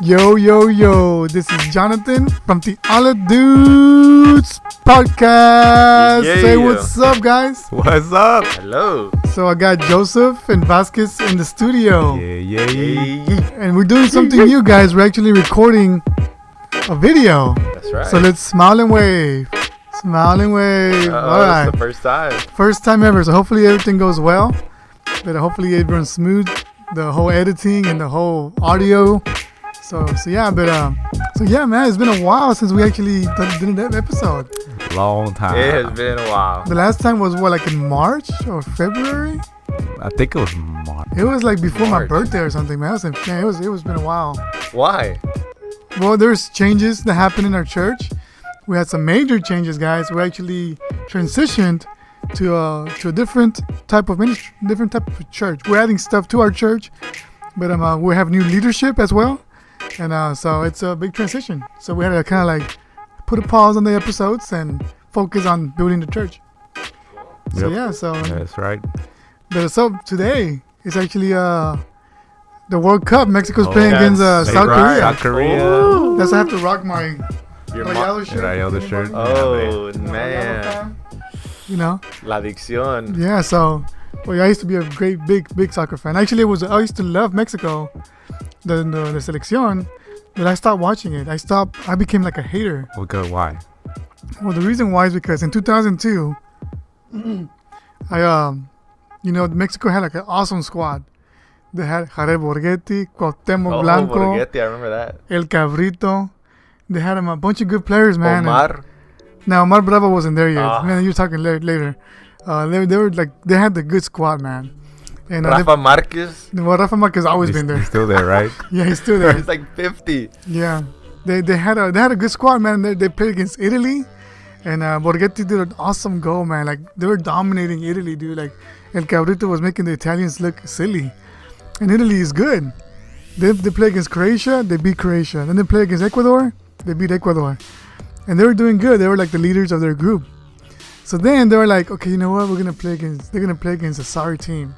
Yo, this is Jonathan from Theolodudes podcast. Yeah. Say what's up, guys. What's up? Hello. So I got Joseph and Vasquez in the studio. Yeah. And we're doing something new, guys. We're actually recording a video. That's right. So let's smile and wave. Smile and wave. All right. It's the first time. First time ever. So hopefully everything goes well. But hopefully it runs smooth. The whole editing and the whole audio. So yeah, man, it's been a while since we actually did that episode. Long time. It has been a while. The last time was like in March or February? I think it was March. It was like before my March. birthday or something, man. It was been a while. Why? Well, there's changes that happened in our church. We had some major changes, guys. We actually transitioned to a different type of ministry, different type of church. We're adding stuff to our church, but we have new leadership as well. And so it's a big transition. So we had to kind of like put a pause on the episodes and focus on building the church. So Yep. That's right. But so today is actually the World Cup. Mexico's playing yes. against South Korea. South Korea. Ooh. That's why I have to rock my Your yellow shirt. Yellow shirt. Oh, You know, man. yellow fan. You know? La dicción. Yeah, so well, I used to be a great big soccer fan. Actually, I used to love Mexico, the selección, but I stopped watching it. I became like a hater. Okay, why? Well, the reason why is because in 2002, Mexico had like an awesome squad. They had Jared Borghetti, Cuauhtémoc Blanco, Borghetti, I remember that. El Cabrito. They had a bunch of good players, man. Omar. Now Omar Bravo wasn't there yet. Ah. Man, you're talking later. They were like they had the good squad, man. And Rafa Marquez. Rafa Marquez always been there. He's still there, right? Yeah, he's still there. He's like 50. Yeah, they had a good squad, man. They played against Italy, and Borghetti did an awesome goal, man. Like they were dominating Italy, dude. Like El Cabrito was making the Italians look silly, and Italy is good. They play against Croatia, they beat Croatia. Then they play against Ecuador, they beat Ecuador, and they were doing good. They were like the leaders of their group. So then they were like, okay, you know what? They're gonna play against a sorry team.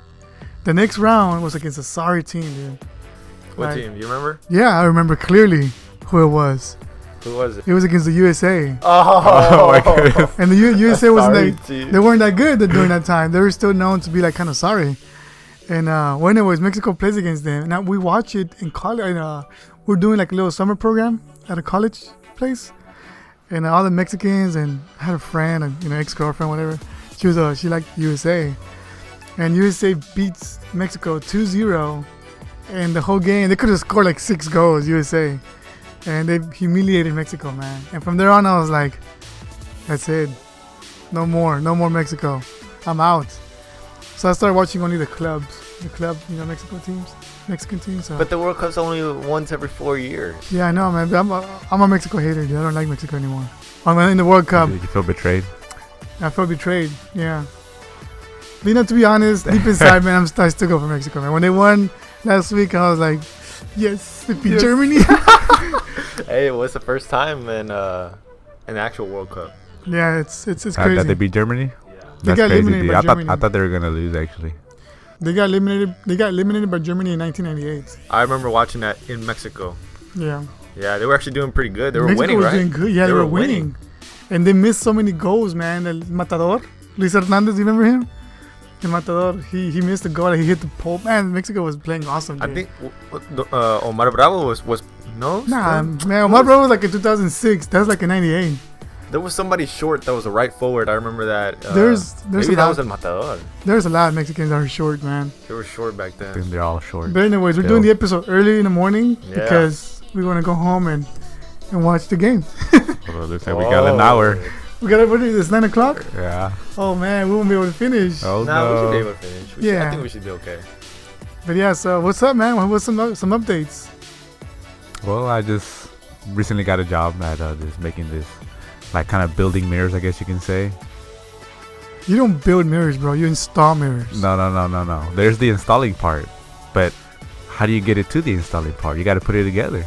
The next round was against a sorry team, dude. What Like, team? You remember? Yeah, I remember clearly who it was. Who was it? It was against the USA. Oh, my goodness. And the USA wasn't sorry that, team. they weren't that good during that time. They were still known to be like kind of sorry. And when it was Mexico plays against them, now we watch it in college. We're doing like a little summer program at a college place, and all the Mexicans, and I had a friend, and ex-girlfriend, whatever. She liked USA, and USA beats Mexico 2-0, and the whole game they could have scored like 6 goals, USA, and they humiliated Mexico, man. And from there on, I was like, that's it, no more Mexico, I'm out. So I started watching only the club, Mexican teams. So. But the World Cup's only once every 4 years. Yeah, I know, man. I'm a Mexico hater, dude. I don't like Mexico anymore. I'm in the World Cup. Did you feel betrayed? I felt betrayed. Yeah. But to be honest, deep inside, man, I still go for Mexico, man. When they won last week, I was like, yes, it beat Germany. Hey, it was the first time in the actual World Cup. Yeah, it's crazy. That they beat Germany? They That's got crazy, eliminated dude. by I Germany. thought they were gonna lose actually. They got eliminated by Germany in 1998. I remember watching that in Mexico. Yeah. Yeah, they were actually doing pretty good. They were Mexico winning, was right? doing good. Yeah, they were winning. And they missed so many goals, man. El Matador, Luis Hernandez, you remember him? El Matador, he missed the goal. He hit the pole. Man, Mexico was playing awesome. I Dude. think Omar Bravo was no. Nah, still? man, Omar Bravo was like in 2006. That was like in 98. There was somebody short that was a right forward. I remember that. There's maybe a that lot. was El Matador. There's a lot of Mexicans that are short, man. They were short back I think then. they're all short. But anyways, we're Still. doing the episode early in the morning Yeah. because we want to go home and watch the game. Well, looks like we got an hour. We got it's 9 o'clock. Yeah. Oh man, we won't be able to finish. Oh Nah, we should be no. able to finish. I Yeah. think we should be okay. But yeah, so what's up, man? What's some updates? Well, I just recently got a job at just making this, like, kind of building mirrors, I guess you can say. You don't build mirrors, bro. You install mirrors. No. There's the installing part, but how do you get it to the installing part? You got to put it together.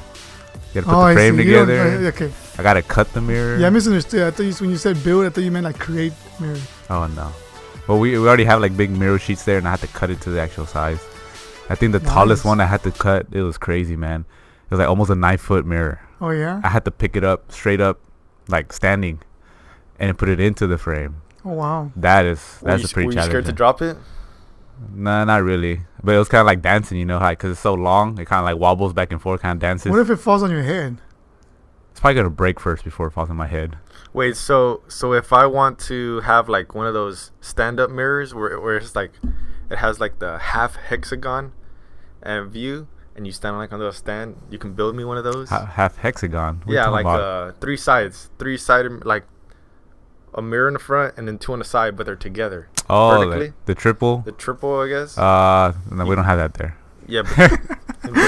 You got to put I the frame see. You don't- together. okay. I got to cut the mirror. Yeah, I misunderstood. I thought when you said build, I thought you meant like create mirrors. Oh no. Well, we already have like big mirror sheets there, and I had to cut it to the actual size. I think the tallest Nice. one I had to cut, it was crazy, man. was like almost a 9-foot mirror. Oh yeah. I had to pick it up straight up, like standing, and put it into the frame. Oh wow. That's a pretty Were you challenging. scared to drop it? Nah, not really. But it was kind of like dancing, you know, because it's so long, it kind of like wobbles back and forth, kind of dances. What if it falls on your head? It's probably gonna break first before it falls on my head. Wait, so if I want to have like one of those stand-up mirrors where it's like it has like the half hexagon and view, and you stand like on the stand, you can build me one of those. Half hexagon. What are you Yeah, talking like about? 3 sides, 3-sided, like a mirror in the front and then 2 on the side, but they're together. Oh, vertically. like the triple. The triple, I guess. No, we don't have that there. Yeah, but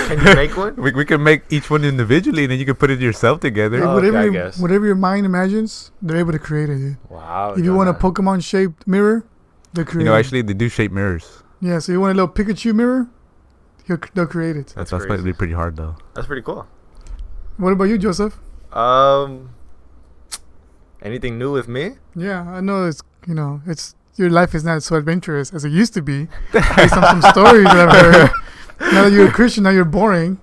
can you make one? We can make each one individually, and then you can put it yourself together. Oh, whatever, okay, I you- guess. whatever your mind imagines, they're able to create it. Dude. Wow. If you want a Pokemon-shaped mirror, they'll create You know, it. actually, they do shape mirrors. Yeah, so you want a little Pikachu mirror, they'll create it. That's crazy. probably pretty hard, though. That's pretty cool. What about you, Joseph? Anything new with me? Yeah, I know it's your life is not so adventurous as it used to be, based on some stories that I've heard. Now that you're a Christian, now you're boring.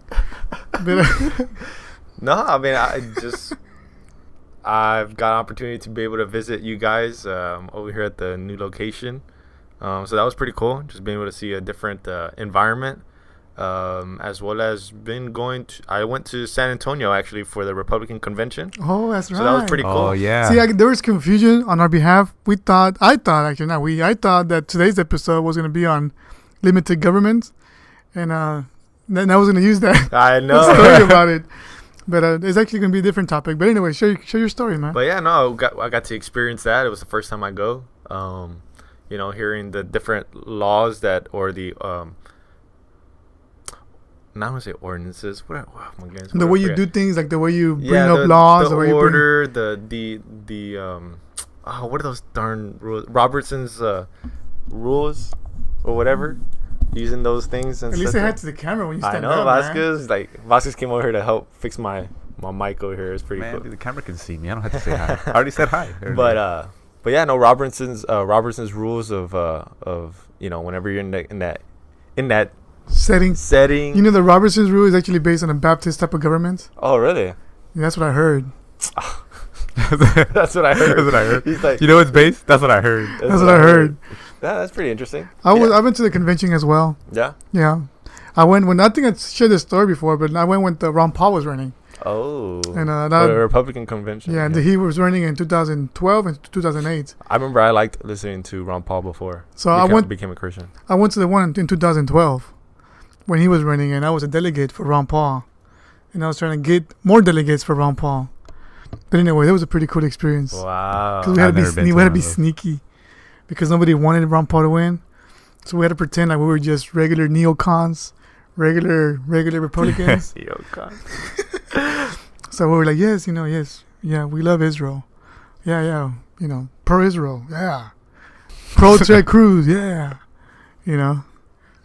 But No, I mean, I've got an opportunity to be able to visit you guys over here at the new location. So that was pretty cool, just being able to see a different environment, as well as I went to San Antonio actually for the Republican convention. oh, that's right. So that was pretty cool. Oh, yeah. See, there was confusion on our behalf. I thought that today's episode was going to be on limited government, and then I was going to use that I know. story about it. But it's actually going to be a different topic. But anyway, share your story, man. But yeah, no, I got to experience that. It was the first time I go. Hearing the different laws not want to say ordinances. What? Oh my goodness, The way you do things, like the way you bring yeah, up laws, the way you order, what are those darn rules? Robertson's rules or whatever. Using those things and At least stuff. say hi to the camera when you I stand know up, man. Vasquez came over here to help fix my mic over here. It's pretty Man, cool. dude, the camera can see me. I don't have to say hi. I already said hi. But yeah, no, Robertson's rules of whenever you're in that setting. You know, the Robertson's rule is actually based on a Baptist type of government. Oh, really? Yeah, that's what I heard. That's what I heard. He's like, you know what's based? That's what I heard. That's what I heard. Yeah, that's pretty interesting. I went to the convention as well. Yeah. Yeah, I went when I think I shared this story before, but I went when Ron Paul was running. Oh. And the Republican convention. Yeah, he was running in 2012 and 2008. I remember I liked listening to Ron Paul before. So I became a Christian. I went to the one in 2012 when he was running, and I was a delegate for Ron Paul, and I was trying to get more delegates for Ron Paul. But anyway, that was a pretty cool experience. Wow. Because we had to be sneaky, because nobody wanted Ron Paul to win, so we had to pretend like we were just regular neocons, regular Republicans. Neocons. So we were like, yes, we love Israel, yeah, pro-Israel, yeah, pro-Ted Cruz, yeah,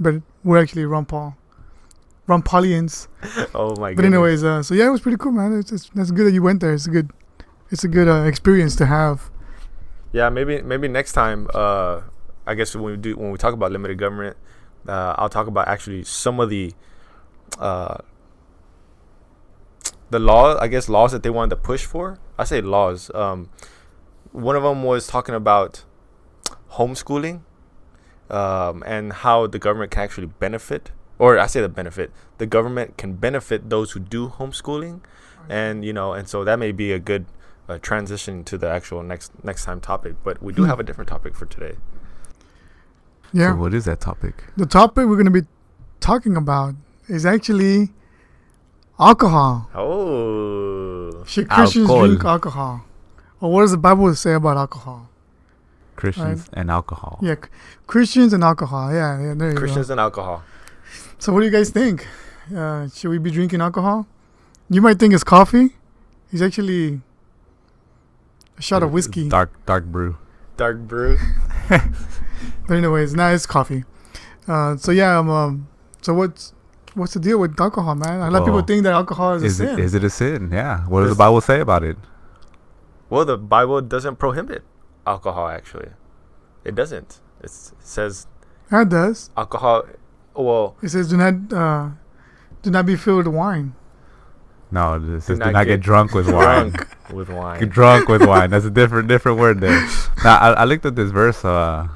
but we're actually Ron Paulians. Oh my god. But anyways, so yeah, it was pretty cool, man. That's good that you went there. It's a good experience to have. Yeah, maybe next time. I guess when we talk about limited government, I'll talk about actually some of the laws that they wanted to push for. I say laws. One of them was talking about homeschooling, and how the government can actually benefit, or I say the government can benefit those who do homeschooling, and so that may be a good transition to the actual next time topic. But we do have a different topic for today. Yeah. So what is that topic? The topic we're going to be talking about is actually alcohol. Oh. Should Christians drink alcohol? Or what does the Bible say about alcohol? Christians and alcohol. Yeah, Christians and alcohol. Yeah, there you go. Christians and alcohol. So what do you guys think? Should we be drinking alcohol? You might think it's coffee. It's actually a shot of whiskey. Dark brew. Dark brew. But anyways, now it's coffee. So yeah, so what's the deal with alcohol, man? A lot of people think that alcohol is a sin. Is it a sin? Yeah. What does the Bible say about it? Well, the Bible doesn't prohibit alcohol, actually. It doesn't. It says That does. alcohol. Well, It says do not be filled with wine. No, this is Do do not not get drunk with wine. drunk with wine. Get drunk with wine. That's a different word there. Now, I looked at this verse. I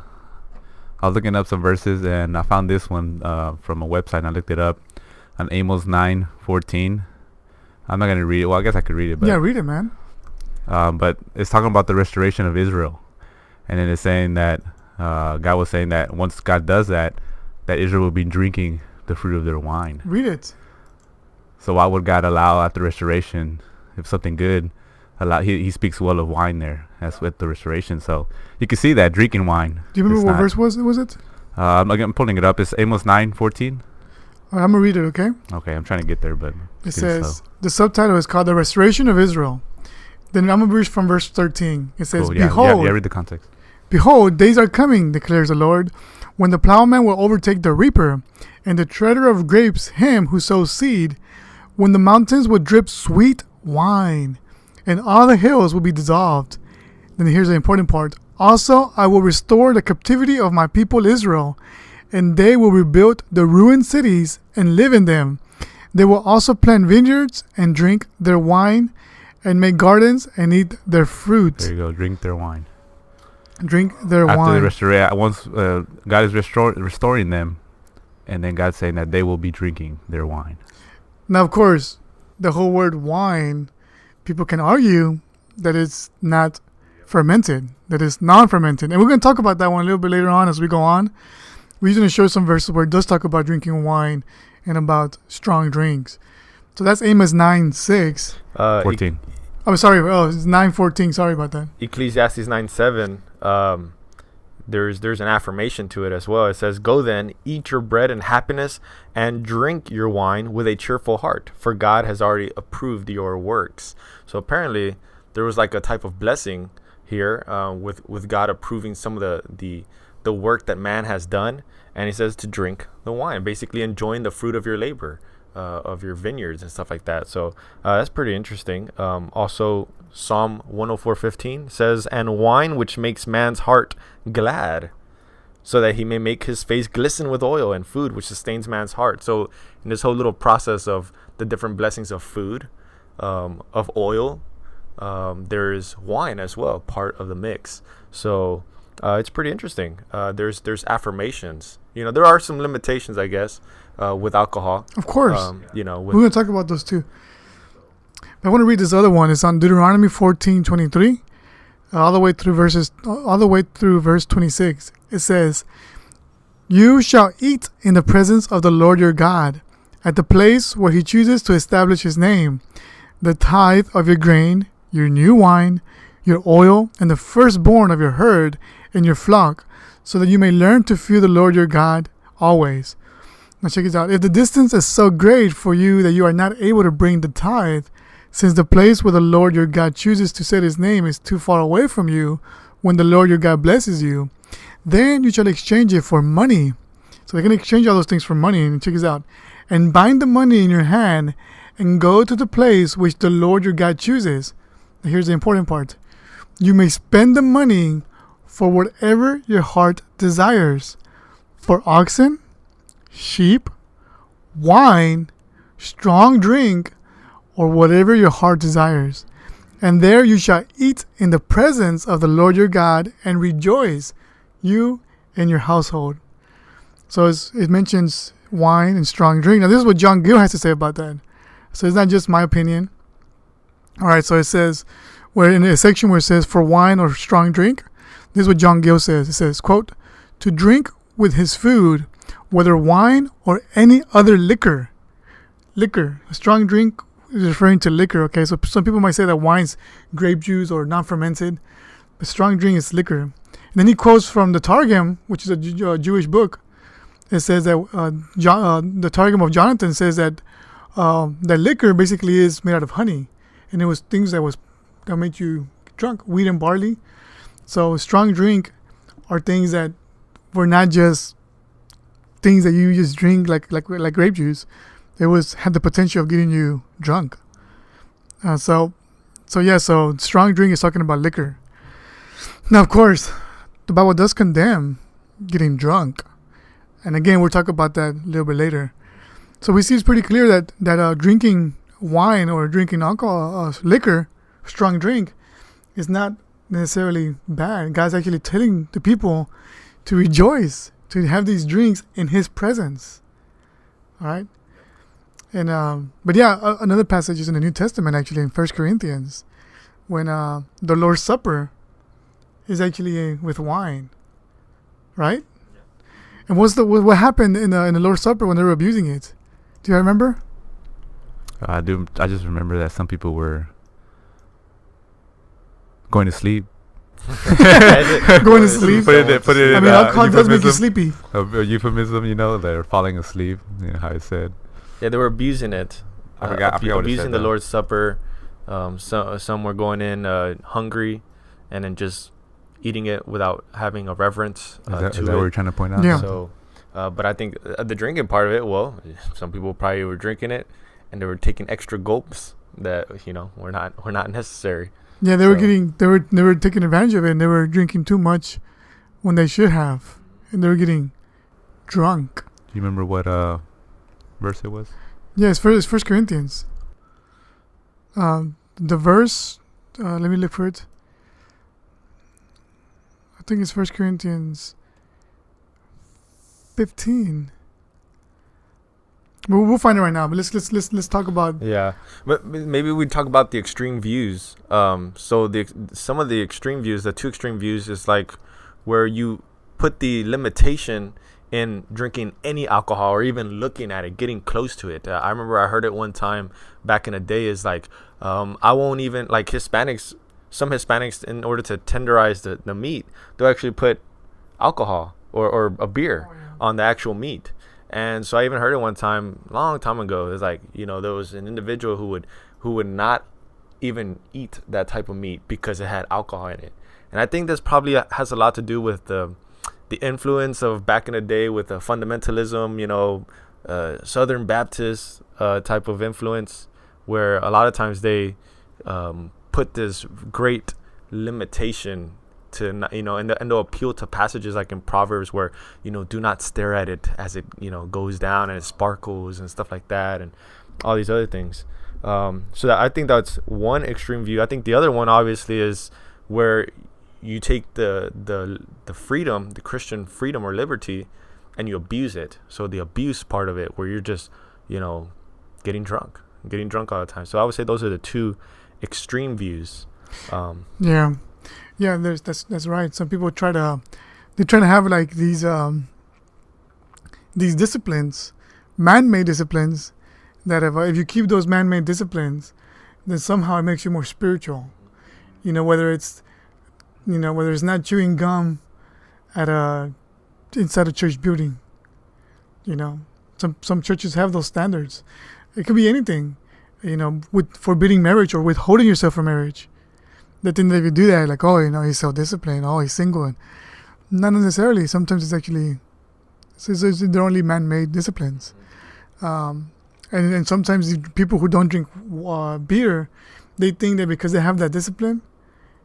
was looking up some verses, and I found this one from a website, and I looked it up on Amos 9:14. I'm not going to read it. Well, I guess I could read it. But, Yeah, read it, man. but it's talking about the restoration of Israel. And then it's saying that God was saying that once God does that Israel will be drinking the fruit of their wine. Read it. So why would God allow after restoration, if something good, he speaks well of wine there. That's with the restoration. So you can see that drinking wine. Do you remember what verse was it? I'm pulling it up. It's Amos 9:14. I'm going to read it, okay? Okay, I'm trying to get there, but It says, the subtitle is called The Restoration of Israel. Then I'm going to read from verse 13. It says, cool. Yeah, Behold, read the context. Behold, days are coming, declares the Lord, when the plowman will overtake the reaper, and the treader of grapes him who sows seed, when the mountains will drip sweet wine, and all the hills will be dissolved. Then here's the important part. Also, I will restore the captivity of my people Israel, and they will rebuild the ruined cities and live in them. They will also plant vineyards and drink their wine, and make gardens and eat their fruit. There you go. Drink their wine. Drink their After wine. the restoration, once God is restoring them, and then God's saying that they will be drinking their wine. Now, of course, the whole word wine, people can argue that it's not fermented, that it's non-fermented. And we're going to talk about that one a little bit later on as we go on. We're going to show some verses where it does talk about drinking wine and about strong drinks. So that's Amos 9:6. 14. I'm sorry. Oh, it's 9:14. Sorry about that. Ecclesiastes 9:7. There's an affirmation to it as well. It says, "Go then, eat your bread in happiness, and drink your wine with a cheerful heart, for God has already approved your works." So apparently, there was like a type of blessing here, with God approving some of the work that man has done, and He says to drink the wine, basically enjoying the fruit of your labor. Of your vineyards and stuff like that. So that's pretty interesting. Also, Psalm 104:15 says, "And wine which makes man's heart glad, so that he may make his face glisten with oil, and food which sustains man's heart." So in this whole little process of the different blessings of food, of oil, there is wine as well, part of the mix. So it's pretty interesting. There's affirmations. There are some limitations, I guess, with alcohol. Of course. We're going to talk about those too. I want to read this other one. It's on Deuteronomy 14:23, all the way through verse 26. It says, "You shall eat in the presence of the Lord your God, at the place where He chooses to establish His name, the tithe of your grain, your new wine, your oil, and the firstborn of your herd and your flock, so that you may learn to fear the Lord your God always." Now check this out. "If the distance is so great for you that you are not able to bring the tithe, since the place where the Lord your God chooses to set His name is too far away from you, when the Lord your God blesses you, then you shall exchange it for money." So they're going to exchange all those things for money. And check this out. "And bind the money in your hand, and go to the place which the Lord your God chooses." Now here's the important part. "You may spend the money for whatever your heart desires, for oxen, sheep, wine, strong drink, or whatever your heart desires. And there you shall eat in the presence of the Lord your God, and rejoice, you and your household." So it mentions wine and strong drink. Now this is what John Gill has to say about that. So it's not just my opinion. All right, so it says, where in a section where it says for wine or strong drink, this is what John Gill says. It says, quote, "To drink with his food, whether wine or any other liquor." Liquor. A strong drink is referring to liquor, okay? So some people might say that wine's grape juice or non-fermented. A strong drink is liquor. And then he quotes from the Targum, which is a Jewish book. It says that the Targum of Jonathan says that that liquor basically is made out of honey. And it was things that made you drunk, wheat and barley. So strong drink are things that were not just things that you just drink like grape juice. It had the potential of getting you drunk. So strong drink is talking about liquor. Now, of course, the Bible does condemn getting drunk. And again, we'll talk about that a little bit later. So we see it's pretty clear that drinking wine or drinking alcohol, liquor, strong drink, is not necessarily bad. God's actually telling the people to rejoice, to have these drinks in His presence. All right. And but yeah, another passage is in the New Testament, actually in 1 Corinthians, when the Lord's Supper is actually with wine, right? And what happened in the Lord's Supper when they were abusing it? Do you remember? I do. I just remember that some people were going to sleep. Going to sleep. Put it in. I mean, alcohol does make you sleepy. A euphemism, they're falling asleep. How it said. Yeah, they were abusing it. I forgot what it abusing said, the though. Lord's Supper. Some were going in hungry, and then just eating it without having a reverence Is that to what it. you're trying to point out? Yeah. So, but I think the drinking part of it, well, some people probably were drinking it, and they were taking extra gulps that were not necessary. Yeah, they were taking advantage of it, and they were drinking too much when they should have, and they were getting drunk. Do you remember what verse it was? Yeah, it's 1 Corinthians. The verse, let me look for it. I think it's 1 Corinthians 15. We'll find it right now, but let's talk about. Yeah, but maybe we talk about the extreme views. So some of the extreme views, the two extreme views, is like where you put the limitation in drinking any alcohol or even looking at it, getting close to it. I remember I heard it one time back in the day. Is like I won't even, like, Hispanics. Some Hispanics, in order to tenderize the meat, they'll actually put alcohol or a beer on the actual meat. And so I even heard it one time, long time ago. It's like, there was an individual who would not even eat that type of meat because it had alcohol in it. And I think this probably has a lot to do with the influence of back in the day with the fundamentalism, Southern Baptist type of influence, where a lot of times they put this great limitation to, and they'll appeal to passages like in Proverbs where, do not stare at it as it, goes down and it sparkles and stuff like that, and all these other things. So that, I think that's one extreme view. I think the other one obviously is where you take the freedom, the Christian freedom or liberty, and you abuse it. So the abuse part of it, where you're just, getting drunk all the time. So I would say those are the two extreme views. Yeah, that's right. Some people try to have like these disciplines, man-made disciplines, that if you keep those man-made disciplines, then somehow it makes you more spiritual. Whether it's not chewing gum inside a church building. Some churches have those standards. It could be anything. With forbidding marriage or withholding yourself from marriage. They think that if you do that, like, he's self-disciplined, he's single. And not necessarily. Sometimes it's actually, they're only man-made disciplines. And sometimes the people who don't drink beer, they think that because they have that discipline,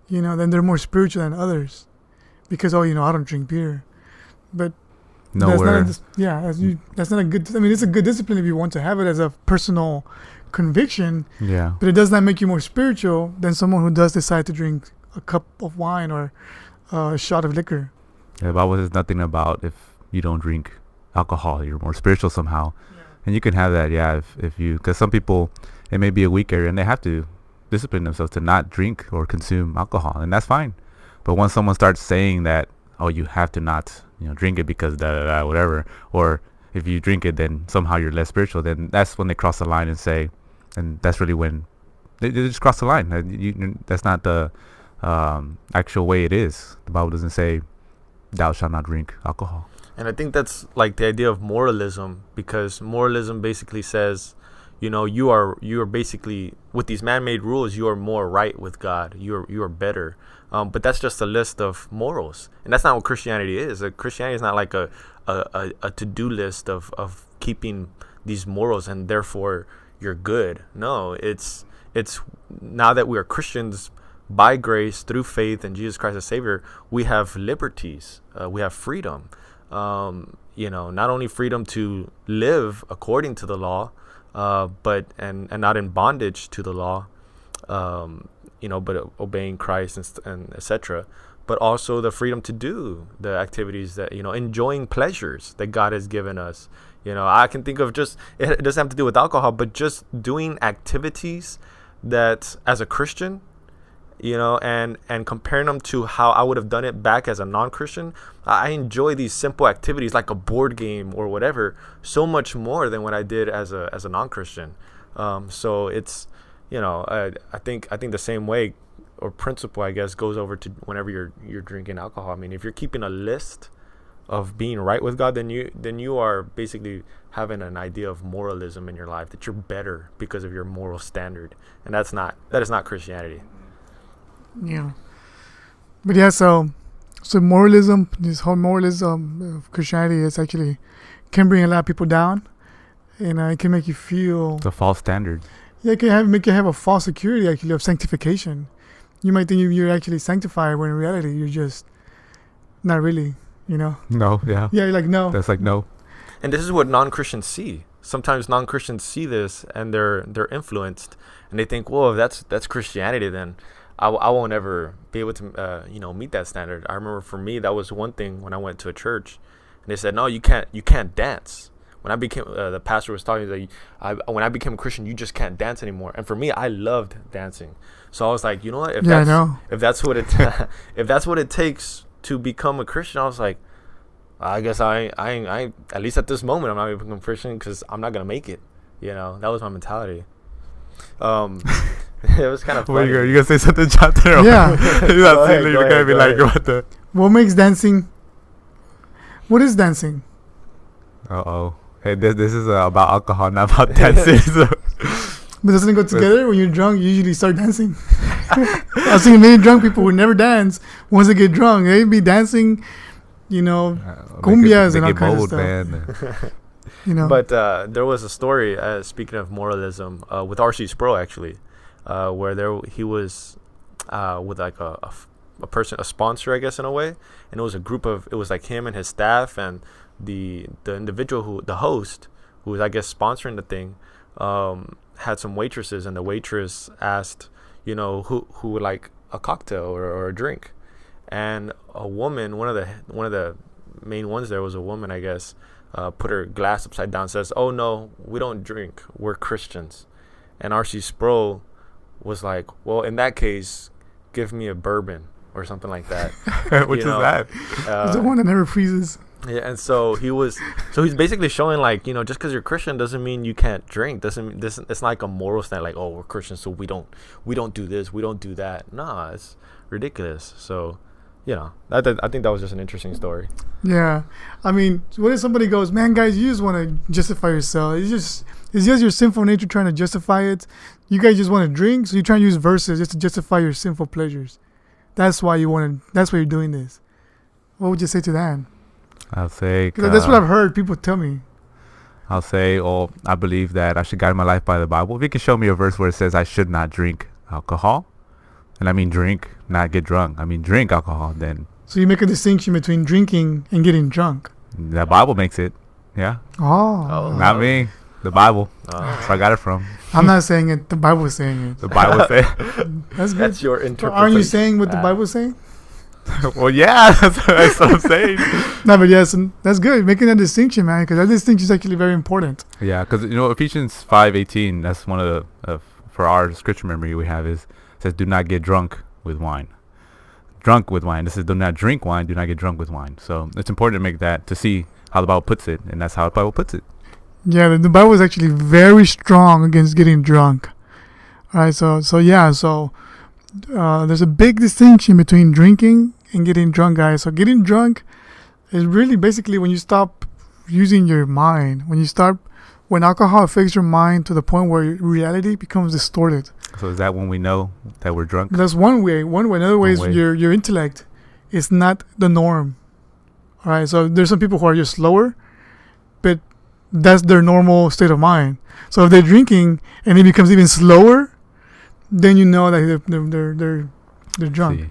then they're more spiritual than others. Because, I don't drink beer. But Nowhere. That's not a good, it's a good discipline if you want to have it as a personal conviction. Yeah. But it does not make you more spiritual than someone who does decide to drink a cup of wine or a shot of liquor. Yeah, the Bible says nothing about if you don't drink alcohol, you're more spiritual somehow. Yeah. And you can have that, if you, because some people, it may be a weak area and they have to discipline themselves to not drink or consume alcohol, and that's fine. But once someone starts saying that, you have to not, drink it because whatever, or if you drink it, then somehow you're less spiritual, then that's when they cross the line and say, and that's really when they just cross the line. That's not the actual way it is. The Bible doesn't say, thou shalt not drink alcohol. And I think that's like the idea of moralism, because moralism basically says, you are basically, with these man-made rules, you are more right with God. You are better. But that's just a list of morals, and that's not what Christianity is. Christianity is not like a to-do list of keeping these morals and therefore you're good. No, it's now that we are Christians by grace through faith in Jesus Christ as Savior, we have liberties. We have freedom. Not only freedom to live according to the law, but not in bondage to the law, but obeying Christ and etc. But also the freedom to do the activities that, enjoying pleasures that God has given us. I can think of it doesn't have to do with alcohol, but just doing activities that as a Christian, and comparing them to how I would have done it back as a non-Christian. I enjoy these simple activities like a board game or whatever so much more than what I did as a non-Christian. So it's, I think the same way or principle, I guess, goes over to whenever you're drinking alcohol. I mean, if you're keeping a list of being right with God, then you are basically having an idea of moralism in your life, that you're better because of your moral standard, and that is not Christianity. Yeah. But yeah, so moralism, this whole moralism of Christianity is actually can bring a lot of people down, and it can make you feel The false standard. Yeah, it can make you have a false security actually of sanctification. You might think you're actually sanctified when in reality you're just not really. No, yeah. Yeah, you're like no. That's like no. And this is what non-Christians see. Sometimes non-Christians see this and they're influenced, and they think, well, if that's Christianity, then I won't ever be able to meet that standard. I remember for me that was one thing when I went to a church, and they said, no, you can't dance. When I became the pastor was talking, like, when I became a Christian, you just can't dance anymore. And for me, I loved dancing, so I was like, you know what? If that's what it takes to become a Christian, I was like, I guess I at least at this moment I'm not going to become a Christian because I'm not gonna make it. That was my mentality. It was kind of funny. You gonna say something, Jonathan? Yeah. You're gonna be like, what the? What makes dancing? What is dancing? Hey, this is about alcohol, not about dancing. So. But doesn't it go together? When you're drunk, you usually start dancing. I've seen many drunk people who never dance. Once they get drunk, they be dancing, cumbias and all kinds of stuff. Man. But there was a story, speaking of moralism, with R.C. Sproul, actually, where he was with like a person, a sponsor, I guess, in a way. And it was like him and his staff and the individual the host, who was, I guess, sponsoring the thing, had some waitresses, and the waitress asked, who would like a cocktail or a drink, and a woman, one of the main ones there was a woman, I guess, put her glass upside down, says, "Oh no, we don't drink. We're Christians." And R.C. Sproul was like, "Well, in that case, give me a bourbon or something like that." Which is that? It's the one that never freezes. Yeah, and he's basically showing, like, just because you're Christian doesn't mean you can't drink. It's not like a moral stand, like, oh, we're Christians, so we don't do this, we don't do that. Nah, it's ridiculous. So, I think that was just an interesting story. Yeah, I mean, what if somebody goes, man, guys, you just want to justify yourself? It's just your sinful nature trying to justify it. You guys just want to drink, so you're trying to use verses just to justify your sinful pleasures. That's why you're doing this. What would you say to that? I'll say, Because that's what I've heard people tell me. I'll say, I believe that I should guide my life by the Bible. If you can show me a verse where it says I should not drink alcohol, and I mean drink, not get drunk. I mean drink alcohol, then. So you make a distinction between drinking and getting drunk. The Bible makes it. Yeah. Oh. Not me. The Bible. That's where I got it from. I'm not saying it. The Bible is saying it. The Bible says. That's good. That's your interpretation. Aren't you saying what the Bible is saying? Well, yeah, that's what I'm saying. No, but yes, that's good. Making that distinction, man, because that distinction is actually very important. Yeah, because Ephesians 5:18. That's one of the for our scripture memory we have says, "Do not get drunk with wine." Drunk with wine. This is, do not drink wine. Do not get drunk with wine. So it's important to make that, to see how the Bible puts it, and that's how the Bible puts it. Yeah, the Bible is actually very strong against getting drunk. All right, so there's a big distinction between drinking and getting drunk, guys. So getting drunk is really basically when you stop using your mind, when alcohol affects your mind to the point where reality becomes distorted. So is that when we know that we're drunk? That's one way. Another way is your intellect is not the norm. All right, so there's some people who are just slower, but that's their normal state of mind. So if they're drinking and it becomes even slower, then you know that they're drunk. See.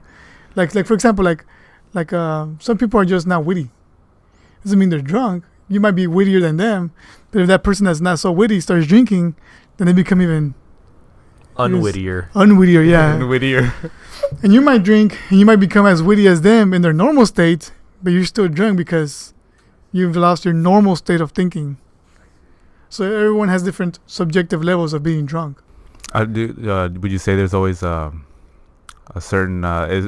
Like for example, like some people are just not witty. Doesn't mean they're drunk. you might be wittier than them, but if that person that's not so witty starts drinking, then they become even Unwittier. unwittier. Yeah, Whittier. and you might drink and you might become as witty as them in their normal state, but you're still drunk because you've lost your normal state of thinking. So everyone has different subjective levels of being drunk. Would you say there's always a certain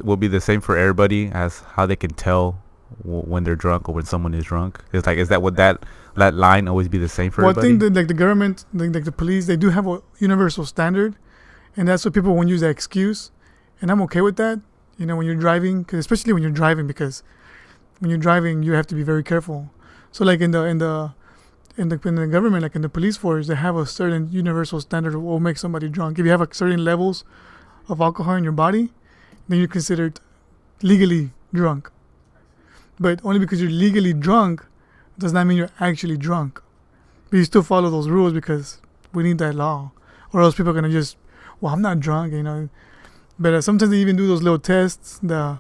will be the same for everybody as how they can tell when they're drunk or when someone is drunk? It's like, is that what that line always be the same for Well, everybody? I think that like the government, like the police, they do have a universal standard, and that's what people won't use that excuse, and I'm okay with that. You know, when you're driving, cause especially when you're driving, because when you're driving, you have to be very careful. So like in the government, like in the police force, they have a certain universal standard of what will make somebody drunk. If you have a certain levels of alcohol in your body, then you're considered legally drunk. But only because you're legally drunk does not mean you're actually drunk. But you still follow those rules because we need that law, or else people are gonna just, well, I'm not drunk, you know. But sometimes they even do those little tests, the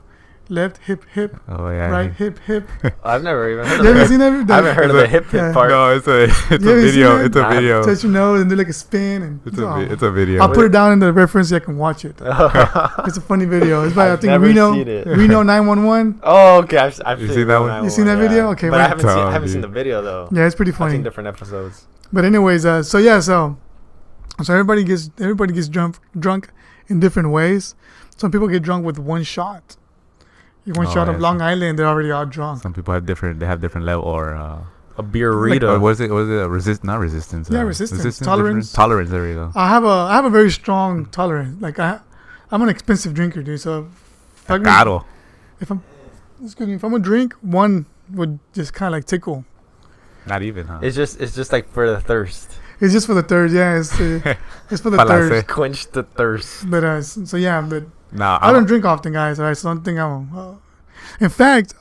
left hip hip, Oh yeah. right hip hip. I've never even heard You of ever that. seen that? I haven't heard of the hip Yeah. hip part. No, it's a You ever seen video. that? It's a Nah. video. Touch your nose and do like a spin, and It's a video. I'll put it down in the reference so I can watch it. It's a funny video. It's by I I've think never Reno seen it. Reno 911. Oh, okay. I've You seen seen that one? You seen that video? Okay, but well- I haven't Oh, seen dude. the video though. Yeah, it's pretty I've funny. seen different episodes. But anyways, so everybody gets drunk in different ways. Some people get drunk with one shot. One Oh, shot of yeah. Long Island, they're already all drunk. Some people have different. They have different level or. A beer Or Rita. was it not resistance? Yeah, resistance. different? Tolerance. Tolerance. There you go. I have a very strong tolerance. Like I'm an expensive drinker, dude. So if I'm Caro. if I'm gonna drink, one would just kind of like tickle. Not even, huh? It's just like for the thirst. It's just for the third, yeah. It's for the Balance. third. Quench the thirst. But so yeah, but Nah, I don't drink often, guys. Alright, so I don't think I'm. In fact,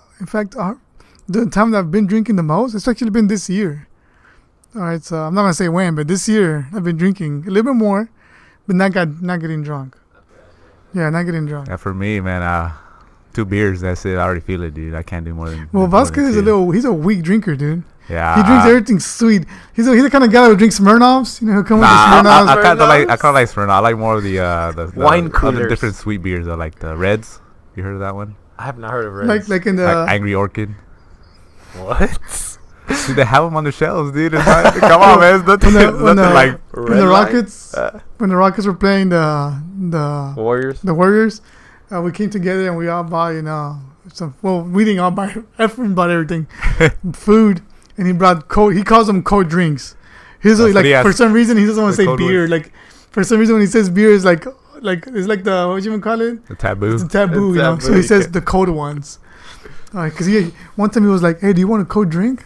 the time that I've been drinking the most, it's actually been this year. Alright, so I'm not gonna say when, but this year I've been drinking a little bit more, but not getting drunk. Yeah, not getting drunk. Yeah, for me, man, 2 beers. That's it. I already feel it, dude. I can't do more than. Well, more Vasquez than is he's a weak drinker, dude. Yeah. He drinks everything sweet. He's the kind of guy who drinks Smirnoffs. You know, he'll come Nah, with the Smirnoffs. I kind of like Smirnoff. I like more of the Wine other coolers. different sweet beers. I like the Reds. You heard of that one? I have not heard of it. like in the Like Angry Orchid. What? Dude, they have them on the shelves, dude. It's not, come on, man. It's nothing, when the like. when Red the line? Rockets when the Rockets were playing the Warriors. Warriors, we came together and we all bought we didn't all buy. Efren bought everything, food, and he brought cold. He calls them cold drinks. He's That's like what he for has. some reason he doesn't want The to say cold beer. ones. Like for some reason when he says beer is like it's like the what you even call it? The taboo. It's a taboo, It's you know. So he taboo. says the cold ones. Because one time he was like, "Hey, do you want a cold drink?"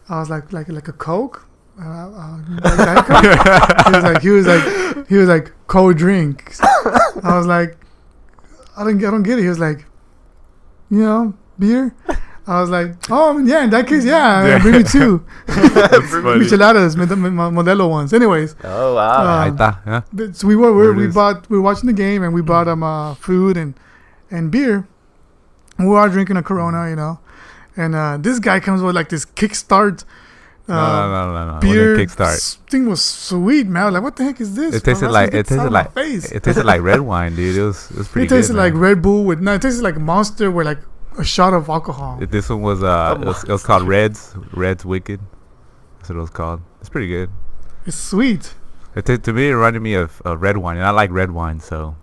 I was like a Coke. Diet Coke? he was like cold drink. I was like, I don't get it. He was like, beer. I was like, oh yeah, in that case, yeah. Bring me 2 That's funny. micheladas, Modelo ones. Anyways, Oh wow. Ahí está, yeah. but so we There were it we is. were watching the game and we bought food and beer. And we were all drinking a Corona, and this guy comes with like this kickstart. No. Beer Kickstart. thing was sweet, man. I was like, what the heck is this? It tasted bro? like Get this out of my face. it tasted like red wine, dude. It was pretty It tasted good. like man. Red Bull it tasted like Monster with like a shot of alcohol. This one was it was called Reds Wicked. That's what it was called. It's pretty good. It's sweet. To me, it reminded me of red wine, and I like red wine, so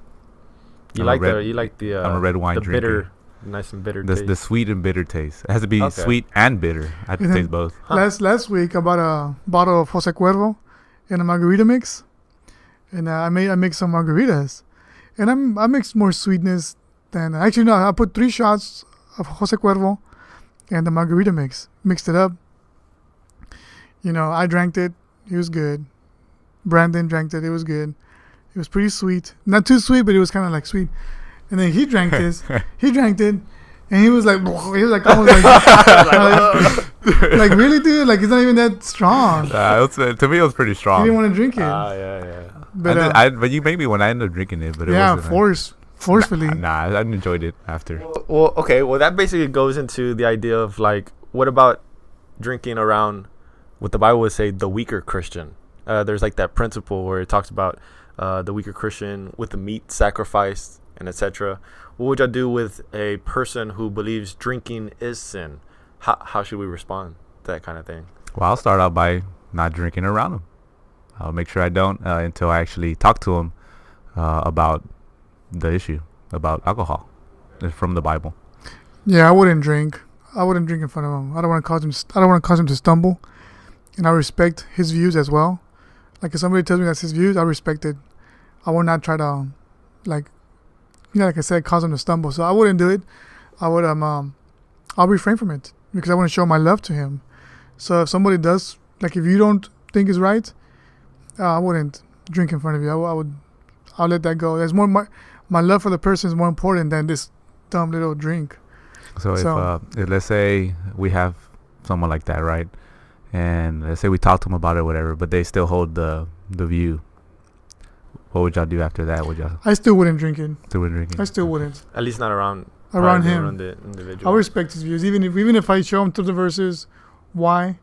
You I'm like a the I'm a red wine the drinker. bitter, nice and bitter taste. the sweet and bitter taste. It has to be Okay. sweet and bitter. I have to And then taste both. Huh. Last week I bought a bottle of Jose Cuervo and a margarita mix, and I mixed some margaritas, and I mixed more sweetness than actually no. I put 3 shots of Jose Cuervo and the margarita mix. Mixed it up. I drank it. It was good. Brandon drank it. It was good. It was pretty sweet. Not too sweet, but it was kind of like sweet. And then he drank this. He drank it. And he was like almost like, like really, dude? Like, it's not even that strong. To me, it was pretty He strong. didn't want to drink it. Yeah. But, But you made me when I ended up drinking it. But it yeah, wasn't, forcefully. Nah, I enjoyed it after. Well, okay. Well, that basically goes into the idea of like, what about drinking around what the Bible would say the weaker Christian. There's like that principle where it talks about the weaker Christian with the meat sacrificed and etc. What would y'all do with a person who believes drinking is sin? How should we respond to that kind of thing? Well, I'll start out by not drinking around them. I'll make sure I don't until I actually talk to them about the issue, about alcohol from the Bible. Yeah, I wouldn't drink. I wouldn't drink in front of him. I don't want to cause him. I don't want to cause him to stumble, and I respect his views as well. Like if somebody tells me that's his views, I respect it. I will not try to, like I said, cause him to stumble. So I wouldn't do it. I would I'll refrain from it because I want to show my love to him. So if somebody does, like if you don't think it's right, I wouldn't drink in front of you. I'll let that go. There's more. My love for the person is more important than this dumb little drink. So if let's say we have someone like that, right? And let's say we talk to them about it, whatever, but they still hold the view. What would y'all do after that? I still wouldn't drink it. I still wouldn't. At least not around him. Around the individual. I respect his views, even if I show him through the verses why,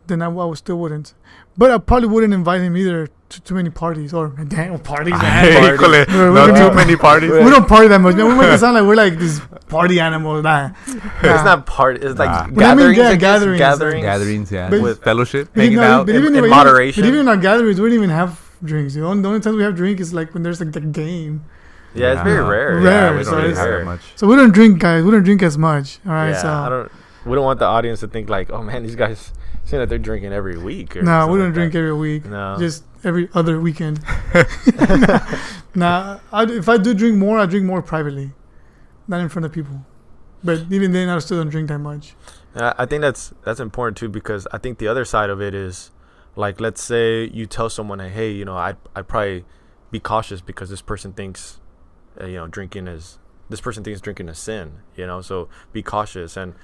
then I still wouldn't. But I probably wouldn't invite him either to too many parties or damn parties. Not too many parties. We don't party that much. Man, we make it sound like we're like these party animals. Nah. It's not party. It's like gatherings. Gatherings. Yeah. But with fellowship, hanging out in moderation. But even in our gatherings, we don't even have drinks. The only time we have drink is like when there's like the game. Yeah, it's very rare. Rare. We don't really have that much. So we don't drink, guys. We don't drink as much. All right. Yeah, so we don't want the audience to think like, oh man, these guys saying that they're drinking every week. No, we don't drink every week. No, just every other weekend. If I do drink more, I drink more privately, not in front of people. But even then, I still don't drink that much. I think that's important too, because I think the other side of it is, like, let's say you tell someone, hey, I'd probably be cautious because this person thinks, drinking is sin, so be cautious. And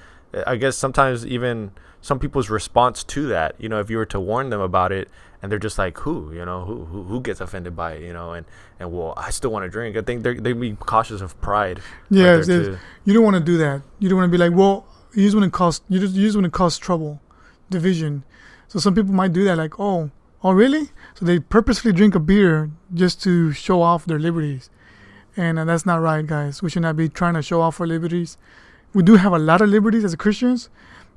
I guess sometimes even some people's response to that, if you were to warn them about it and they're just like, who gets offended by it, and well, I still want to drink. I think they'd be cautious of pride. Yeah, you don't want to do that. You don't want to be like, well, you just want to cause trouble, division. So some people might do that, like, oh, really? So they purposely drink a beer just to show off their liberties. And that's not right, guys. We should not be trying to show off our liberties. We do have a lot of liberties as Christians,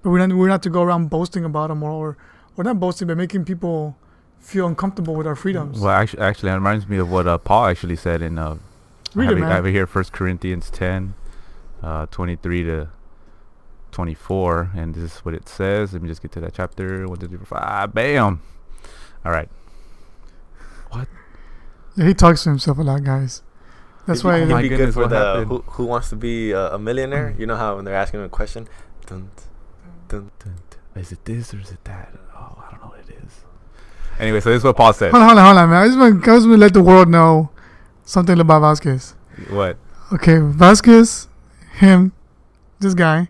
but we're not to go around boasting about them or not boasting, but making people feel uncomfortable with our freedoms. Well, actually, that reminds me of what Paul actually said in I have it here, 1 Corinthians 10, 23 to 24, and this is what it says. Let me just get to that chapter. 1, 2, 3, 4, 5. Bam. All right. What? Yeah, he talks to himself a lot, guys. That's why it'd be good for the who wants to be a millionaire. You know how when they're asking him a question, dun, dun, dun, is it this or is it that? Oh, I don't know what it is. Anyway, so this is what Paul said. Hold on, man. I just want to let the world know something about Vasquez. What? Okay, Vasquez, this guy,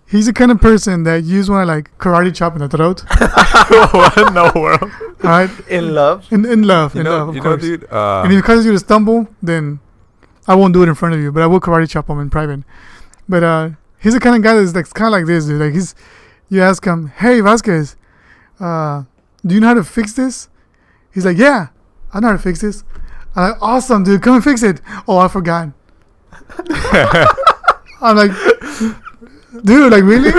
he's the kind of person that you just want to like karate chop in the throat. What in the world? All right. In love. In love, of course. Dude, and if it causes you to stumble, then I won't do it in front of you, but I will karate chop him in private. But he's the kind of guy that's like kind of like this, dude. Like you ask him, hey Vasquez, do you know how to fix this? He's like, yeah, I know how to fix this. I'm like, awesome, dude, come and fix it. Oh, I forgot. I'm like, dude, like really?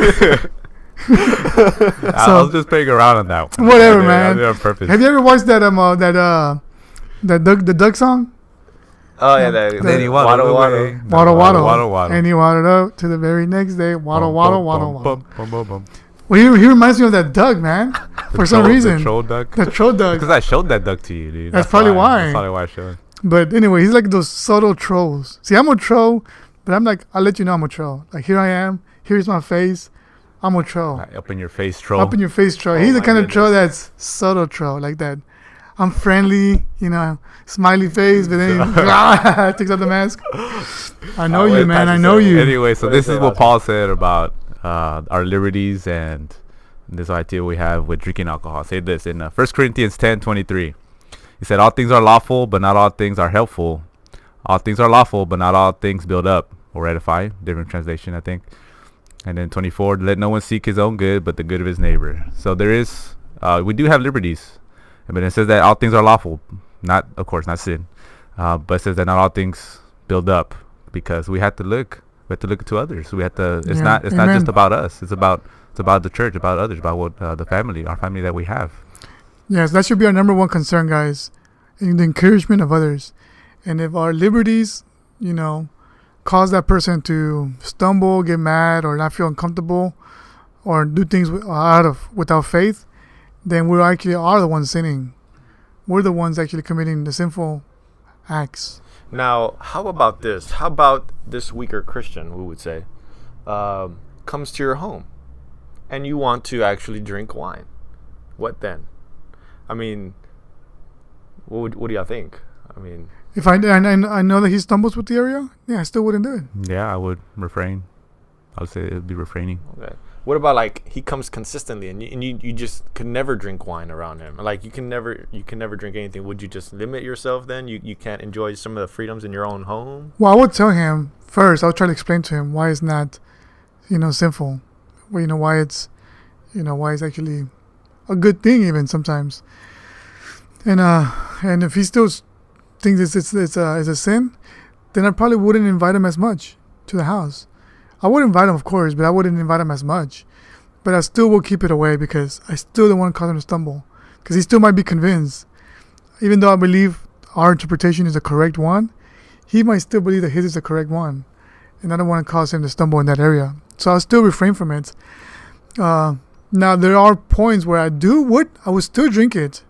I was just playing around on that one. Whatever, man. I did it on purpose. Have you ever watched the Doug song? Oh yeah, then he waddle. And he waddled up to the very next day. Waddle. Well, he reminds me of that Doug, man. For some reason. The troll Doug. Because I showed that Doug to you, dude. That's probably why. That's probably why I showed. But anyway, he's like those subtle trolls. See, I'm a troll, but I'm like, I'll let you know I'm a troll. Like, here I am. Here's my face. I'm a troll. Up in your face troll. Up in your face troll. He's the kind of troll that's subtle troll, like that. I'm friendly, smiley face, but then he takes out the mask. I know you, man. I know you. Anyway, so this is what Paul said about our liberties and this idea we have with drinking alcohol. Say this in 1 Corinthians 10:23. He said, all things are lawful, but not all things are helpful. All things are lawful, but not all things build up or edify. Different translation, I think. And then 24, let no one seek his own good, but the good of his neighbor. So there is, we do have liberties. But it says that all things are lawful. Not, of course, not sin. But it says that not all things build up, because we have to look to others. We have to, it's not just about us. It's about the church, about others, about what, the family, our family that we have. Yes, that should be our number one concern, guys. In the encouragement of others. And if our liberties, cause that person to stumble, get mad, or not feel uncomfortable, or do things without faith, then we actually are the ones sinning. We're the ones actually committing the sinful acts. Now, how about this? How about this weaker Christian, we would say, comes to your home and you want to actually drink wine? What then? I mean, what do y'all think? I mean, if I know that he stumbles with the area, I still wouldn't do it. Yeah, I would refrain. I would say it would be refraining. Okay. What about like he comes consistently and you just could never drink wine around him? Like you can never drink anything. Would you just limit yourself then? You can't enjoy some of the freedoms in your own home? Well, I would tell him first. I would try to explain to him why it's not, sinful. Well, why it's actually a good thing even sometimes. And if he still thinks it's a sin, then I probably wouldn't invite him as much to the house. I would invite him, of course, but I wouldn't invite him as much. But I still will keep it away because I still don't want to cause him to stumble. Because he still might be convinced. Even though I believe our interpretation is the correct one, he might still believe that his is the correct one. And I don't want to cause him to stumble in that area. So I'll still refrain from it. Now, there are points where I would still drink it.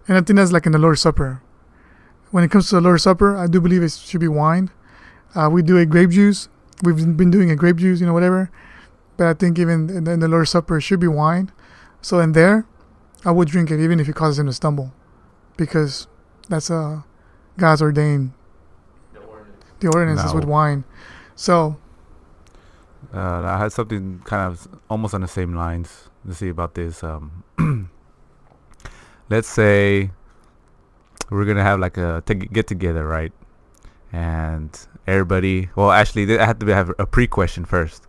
And I think that's like in the Lord's Supper. When it comes to the Lord's Supper, I do believe it should be wine. We do a grape juice. We've been doing a grape juice, whatever. But I think even in the Lord's Supper, it should be wine. So in there, I would drink it even if it causes him to stumble. Because that's God's ordained. The ordinance is with wine. So. I had something kind of almost on the same lines to see about this. Let's say we're going to have like a get together, right? And everybody, well, actually, I have to have a pre-question first.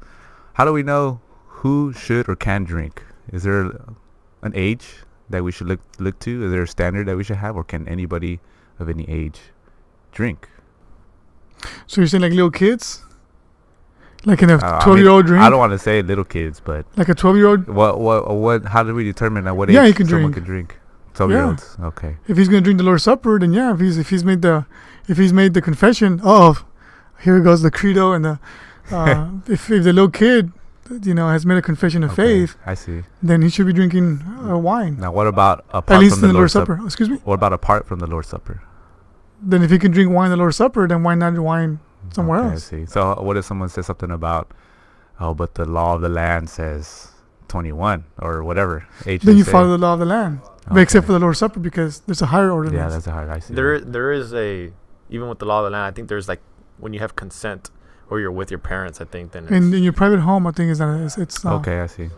How do we know who should or can drink? Is there an age that we should look to? Is there a standard that we should have, or can anybody of any age drink? So you're saying like little kids? Like in a 12-year-old drink? I don't want to say little kids, but like a 12-year-old? What? How do we determine at what age someone can drink? 12-year-olds. Okay. If he's gonna drink the Lord's Supper, then if he's made the confession of, here goes the credo, and the if the little kid, has made a confession of faith, I see. Then he should be drinking wine. Now, what about at least in the Lord's Supper? Excuse me. What about apart from the Lord's Supper? Then if he can drink wine in the Lord's Supper, then why not wine somewhere else? I see. So what if someone says something about, but the law of the land says 21 or whatever age? Then you follow the law of the land, except for the Lord's Supper, because there's a higher ordinance. Yeah, that's a higher. I see. There is even with the law of the land, I think there's like when you have consent or you're with your parents, I think then. And in your private home, I think it's okay. I see.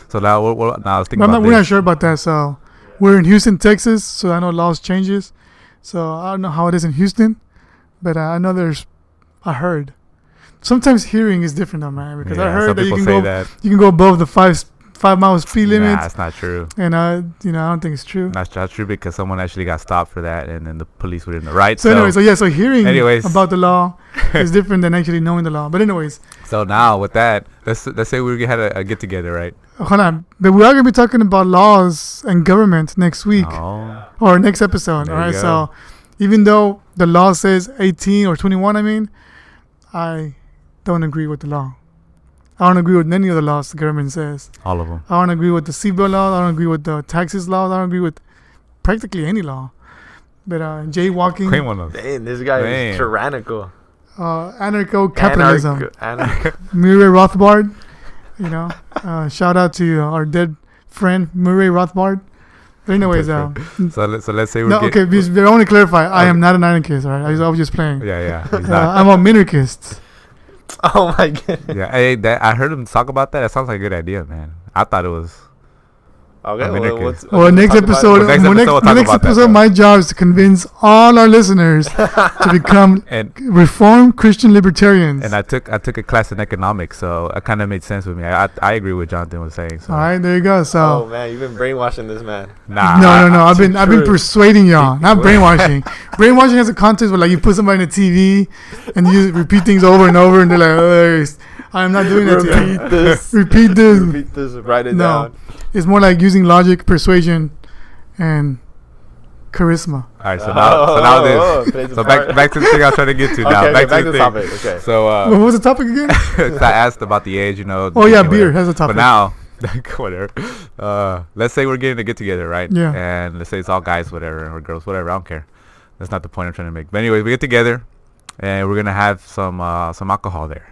So now I was thinking we're not sure about that. So we're in Houston, Texas. So I know laws changes. So I don't know how it is in Houston, but I know I heard. Sometimes hearing is different though, man. Because I heard that you can go above the 5 mile speed limit. Nah, that's not true. And I don't think it's true. That's not true because someone actually got stopped for that, and then the police were in the right. So hearing about the law is different than actually knowing the law. But anyways. So now with that, let's say we had a get together, right? Hold on, but we are gonna be talking about laws and government next week or next episode. All right. So even though the law says 18 or 21, I don't agree with the law. I don't agree with any of the laws the government says. All of them. I don't agree with the seatbelt law. I don't agree with the taxes law. I don't agree with practically any law. But jaywalking. Dang, this guy is tyrannical. Anarcho-capitalism. Murray Rothbard. Shout out to our dead friend Murray Rothbard. But anyways, so let's say I want to clarify. I am not an anarchist. All right, I was just playing. Yeah. I'm a minarchist. Oh my god. Yeah, I heard him talk about that. That sounds like a good idea, man. I thought it was. Okay, I'm well, anarchist. Well, next talk about it. episode, Well, next episode we'll talk next about that, episode, though. my job is to convince all our listeners to become And Reformed Christian libertarians. I took a class in economics, so it kind of made sense with me. I agree with what Jonathan was saying. So All right, there you go. Oh So man, you've been brainwashing this man. nah, no. I've been true. persuading y'all, not brainwashing. Brainwashing has a context where like you put somebody on the TV and you repeat things over and over, and they're like, "Oh, I'm not doing that to you." Repeat this. Repeat this. Repeat this. Write it No. down. It's more like using logic, persuasion, and charisma. All right, so now this. play the So part. back to the thing I was trying to get to now. Okay, Back back to to the the thing. topic. Okay. So What was the topic again? 'cause I asked about the age, Oh yeah, drinking, beer whatever. has a topic. But now, whatever. Let's say we're getting get together, right? Yeah. And let's say it's all guys, whatever, or girls, whatever. I don't care. That's not the point I'm trying to make. But anyways, we get together, and we're gonna have some alcohol there.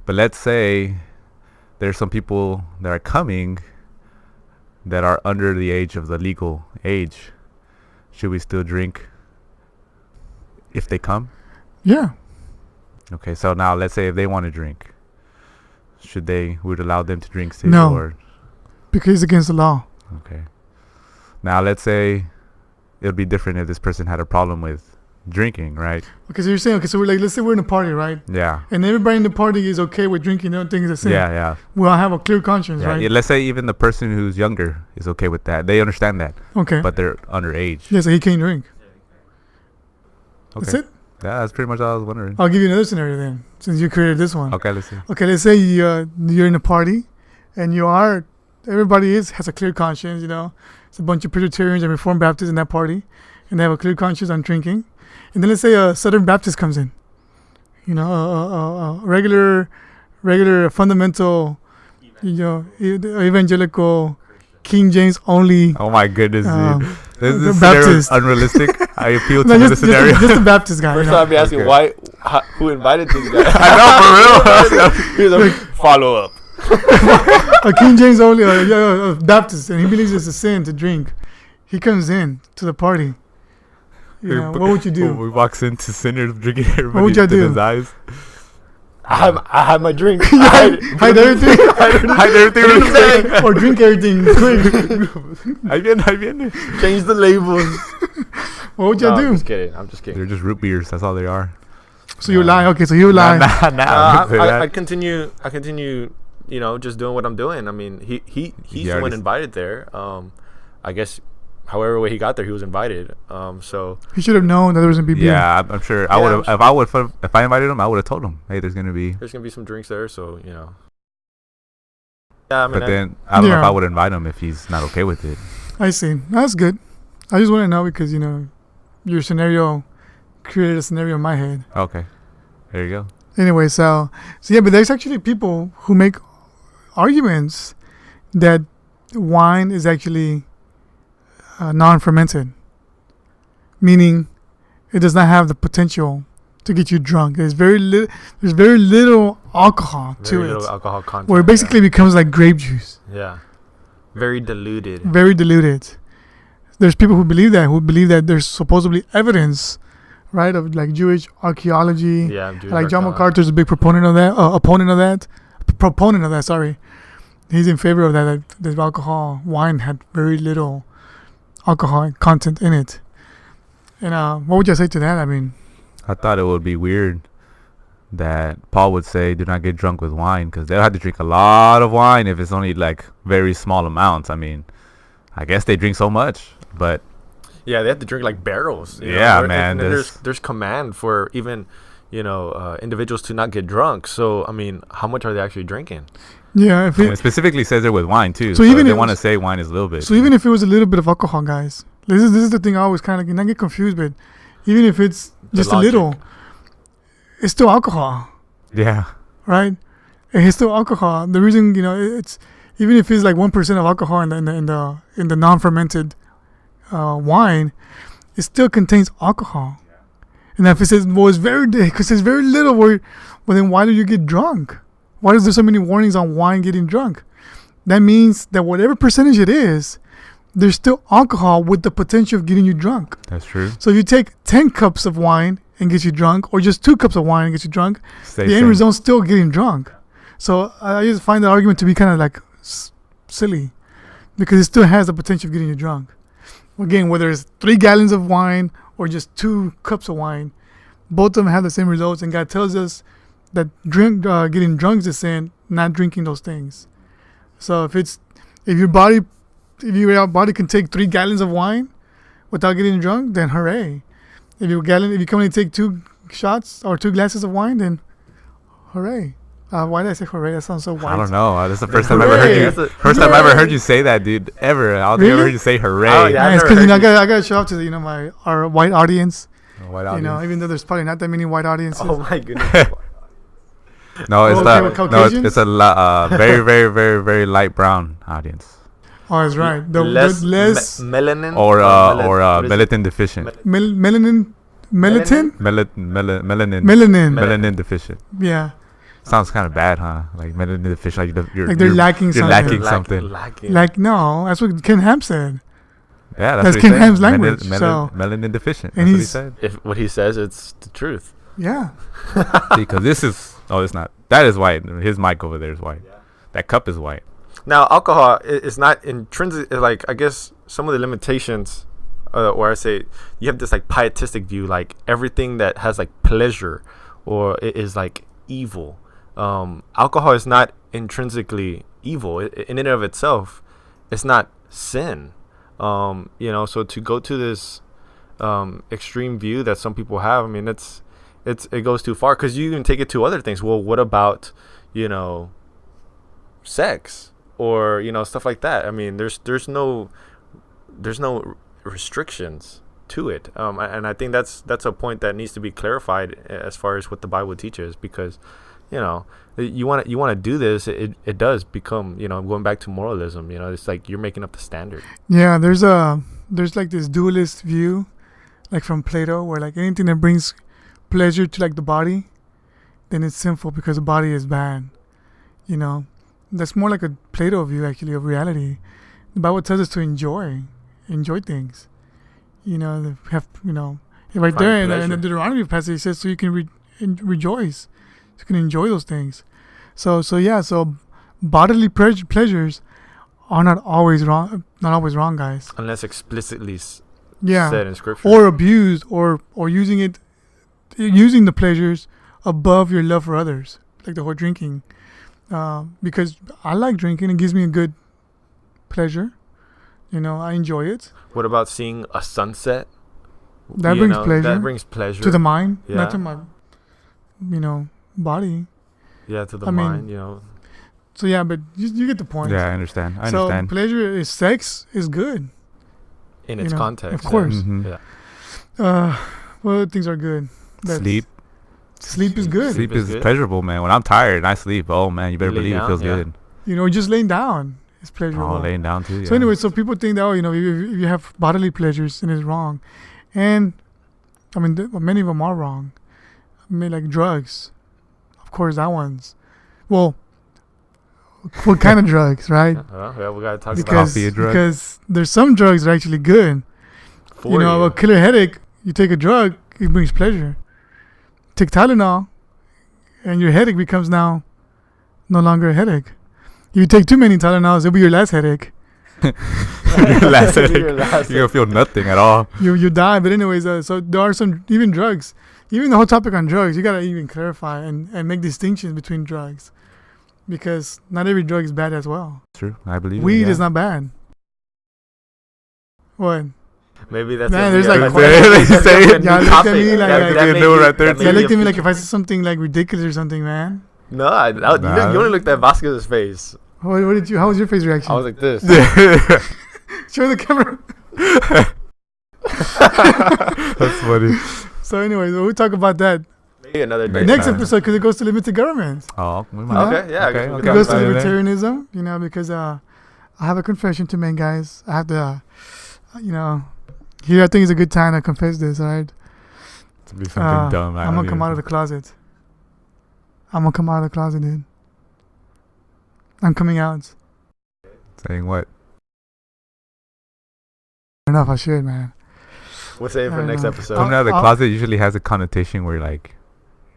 But let's say there's some people that are coming that are under the age of the legal age. Should we still drink if they come? Yeah. Okay, so now let's say if they want to drink, would allow them to drink still? No. Or, Because it's against the law. okay. Now let's say it would be different if this person had a problem with drinking, right? Okay, so you're saying, so we're like, let's say we're in a party, right? Yeah. And everybody in the party is okay with drinking, they don't think it's a sin. Yeah. We all have a clear conscience, Yeah. right? Yeah, let's say even the person who's younger is okay with that. They understand that, Okay. but they're underage. Yeah, so he can't drink. Okay. That's it. Yeah, that's pretty much all I was wondering. I'll give you another scenario then, since you created this one. Okay, let's see. Okay, let's say you're in a party, and everybody has a clear conscience. It's a bunch of Presbyterians and Reformed Baptists in that party, and they have a clear conscience on drinking. And then let's say a Southern Baptist comes in, a regular fundamental, evangelical, King James only. Oh my goodness, dude. This the is scenario Baptist. unrealistic. I appeal to No, the just scenario. the Baptist guy. First you know. I'll be asking Okay. who invited this guy. I know, for real. He's like, follow up. A King James only Baptist, and he believes it's a sin to drink. He comes in to the party. What would you do? We walks into sinners drinking What would everybody you in do? his eyes. I had my drink. Hide everything. Hide everything really quick. Or drink everything quick. Ahí viene. Change the labels. What would you No, do? I'm just kidding. I'm just kidding. They're just root beers. That's all they are. So you lie. Okay, so you lie. Nah. I continue. Just doing what I'm doing. I mean, he's the one already invited there. I guess, however way he got there, he was invited. So He should have known that there was gonna be beer. Yeah, I'm sure. I would have. If I invited him, I would have told him, hey, there's gonna be. there's gonna be some drinks there. So Yeah, I mean, But then I don't know if Yeah. I would invite him if he's not okay with it. I see. That's good. I just want to know because your scenario created a scenario in my head. Okay, there you go. Anyway, so yeah, but there's actually people who make arguments that wine is actually non-fermented, meaning it does not have the potential to get you drunk. There's very little alcohol to very little it, alcohol content. where it basically becomes like grape juice, yeah, very diluted. very diluted. There's people who believe that there's supposedly evidence, right, of like Jewish archaeology. Yeah, Jewish Like John archaeology. MacArthur's a big proponent of that. Sorry, he's in favor of that. That the wine had very little alcohol content in it. And what would you say to that? I mean, I thought it would be weird that Paul would say, "Do not get drunk with wine," because they'll have to drink a lot of wine if it's only like very small amounts. I mean, I guess they drink so much, but Yeah, they have to drink like barrels. Yeah, and man, there's command for even individuals to not get drunk. So I mean, how much are they actually drinking? yeah. If it it, specifically says it with wine too. So So, even they if- want to say wine is a little bit. so even if it was a little bit of alcohol, guys, this is the thing I always kind of not get confused, but even if it's just a logic. little, it's still alcohol. Yeah, Right? It's still alcohol. The reason it's even if it's like 1% of alcohol in the non-fermented wine, it still contains alcohol. And if it says because it's very little, well then why do you get drunk? Why is there so many warnings on wine getting drunk? That means that whatever percentage it is, there's still alcohol with the potential of getting you drunk. that's true. So if you take 10 cups of wine and get you drunk, or just 2 cups of wine and get you drunk, Stay the end same. result's still getting drunk. So I just find the argument to be kind of like silly, because it still has the potential of getting you drunk. Again, whether it's 3 gallons of wine or just 2 cups of wine, both of them have the same results. And God tells us that getting drunk is a sin, not drinking those things. So if your body can take 3 gallons of wine without getting drunk, then hooray. If you can only take 2 shots or 2 glasses of wine, then hooray. Why did I say hooray? That sounds so white. I don't know. That's the first time I ever heard you. First time I ever heard you say that, dude. Ever. I don't think I ever heard you say hooray. Oh, yeah. It's because I gotta show off to our white audience. White audience. Even though there's probably not that many white audiences. Oh my goodness. No, it's okay, not. No, it's a very, very, very, very light brown audience. Oh, that's right. The less less melanin Or what is it? melanin deficient. melanin. Melanin deficient. Yeah. Sounds kind of bad, huh? Like melanin deficient. Like They're lacking you're something. lacking something. Lacking. Like, no, that's what Ken Ham said. Yeah, That's what he Ken said. Ham's language, so- Melanin deficient. And That's what he he's- said. If what he says, it's the truth. Yeah. Because this is. Oh, it's not. That is white. His mic over there is white. That cup is white. Now, alcohol is not intrinsic. Like, I guess some of the limitations, or I say, you have this like pietistic view, like everything that has like pleasure or is like evil. Alcohol is not intrinsically evil in and of itself. It's not sin. So to go to this extreme view that some people have, I mean, it goes too far, because you can take it to other things. Well, what about sex or stuff like that? I mean, there's no restrictions to it, and I think that's a point that needs to be clarified as far as what the Bible teaches, because you want to do this, it does become going back to moralism. It's like you're making up the standard. Yeah, there's like this dualist view, like from Plato, where like anything that brings pleasure to like the body, then it's sinful because the body is bad. That's more like a Plato view actually of reality. The Bible tells us to enjoy things. Have right there in the Deuteronomy passage, it says so you can rejoice, you can enjoy those things. So bodily pleasures are not always wrong, guys. Unless explicitly Yeah, said in Scripture. or abused, or using the pleasures above your love for others, like the whole drinking. Because I like drinking, it gives me a good pleasure. I enjoy it. What about seeing a sunset? That brings pleasure. That brings pleasure To the mind, Yeah. not to my, body. Yeah, to the I mean, mind. So yeah, but you get the point. Yeah, I understand. So pleasure sex is good. In its context. of course. Mhm. Yeah. What other things are good? Sleep. Sleep is good. Sleep is good. pleasurable, man. When I'm tired and I sleep, oh man, you better You lay believe it down, feels yeah. good. Just laying down is pleasurable. Oh, laying down too. So yeah. anyway, so people think that if you have bodily pleasures, then it's wrong, and I mean many of them are wrong. I mean, like drugs, of course that one's. Well, what kind of drugs, right? Yeah, we gotta talk Because Coffee, a drug? because there's some drugs that are actually good. about A killer headache. You take a drug, it brings pleasure. Take Tylenol, and your headache becomes now no longer a headache. If you take too many Tylenols, it'll be your last headache. Your last headache. You're gonna feel nothing at all. You die. But anyways, so there are some even drugs. Even the whole topic on drugs, you gotta even clarify and make distinctions between drugs, because not every drug is bad as well. True, I believe. Weed it, yeah. is not bad. What? Maybe that's Man, gonna be there's like a- quite- that's You say gonna it? be Yeah, a look at topic. me like- That- like- that you may know be- right there, that may Yeah, be look a at me like future- if I said something like ridiculous or something, man. No, you only looked at Vasquez's face. What did you? How was your face reaction? I was like this. Show the camera. That's funny. So anyways, we'll talk about that Maybe another day. next time. episode, because it goes to limited government. Oh, we might. Okay, yeah. I guess we It can goes to talk about it. libertarianism, because I have a confession to make, guys. I have to, here I think it's a good time to confess this. All right, To be something dumb. I'm gonna come out of the closet. Dude. I'm coming out. Saying what? Enough, I should, man. We'll save it for I next know. episode. Coming out of the I'll- closet usually has a connotation where like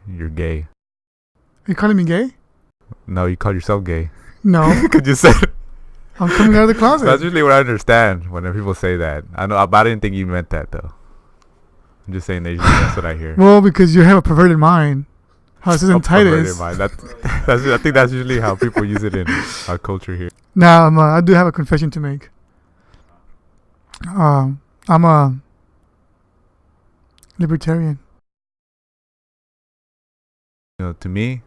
you're gay. You calling me gay? No, you call yourself gay. No. Could you say? I'm coming out of the closet. That's usually what I understand when people say that. I know, but I didn't think you meant that though. I'm just saying that's what I hear. Well, because you have a perverted mind. How it says in Titus. I think that's usually how people use it in our culture here. Now, I do have a confession to make. I'm a libertarian. You know, to me,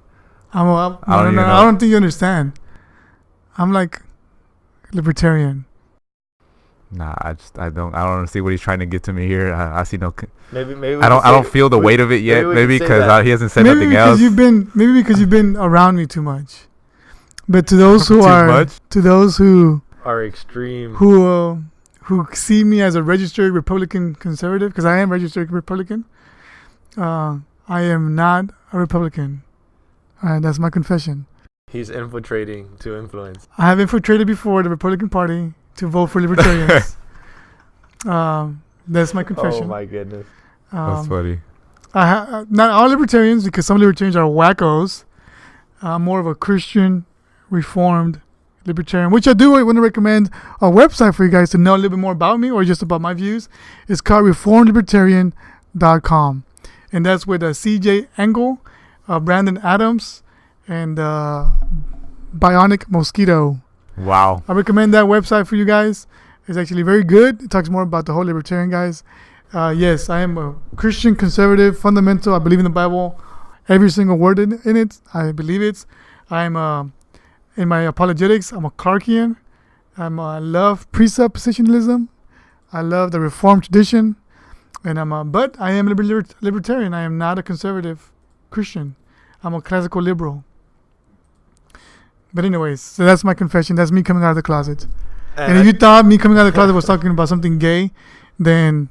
I don't think you understand. I'm like libertarian. Nah, I don't see what he's trying to get to me here. I see no. Maybe I don't feel the weight of it yet. Maybe because he hasn't said nothing else. Maybe because you've been around me too much. But to those who are extreme, who see me as a registered Republican conservative, because I am registered Republican, I am not a Republican. All right, that's my confession. He's infiltrating to influence. I have infiltrated before the Republican Party to vote for libertarians. That's my confession. Oh my goodness. That's funny. Not all libertarians, because some libertarians are wackos. I'm more of a Christian, reformed libertarian, which I do want to recommend a website for you guys to know a little bit more about me or just about my views. It's called reformedlibertarian.com. And that's with CJ Engel, Brandon Adams, and Bionic Mosquito. Wow. I recommend that website for you guys. It's actually very good. It talks more about the whole libertarian guys. Yes, I am a Christian conservative, fundamental. I believe in the Bible, every single word in it. I believe it. I'm in my apologetics, I'm a Clarkian. I love presuppositionalism. I love the Reformed tradition. And but I am a libertarian. I am not a conservative Christian. I'm a classical liberal. But anyways, so that's my confession. That's me coming out of the closet. And if you thought me coming out of the closet was talking about something gay, then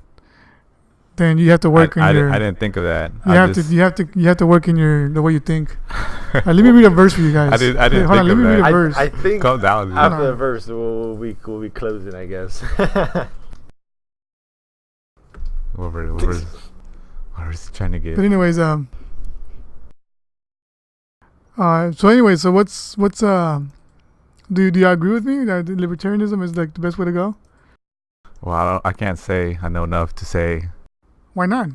you have to work I didn't think of that. You have to work in the way you think. Let me read a verse for you guys. I didn't think Let me of read that. a verse. I think calm down. Dude. after the verse we'll be closing, I guess. What is he trying to get? But anyways, so what's do you agree with me that libertarianism is like the best way to go? Well, I can't say I know enough to say. Why not?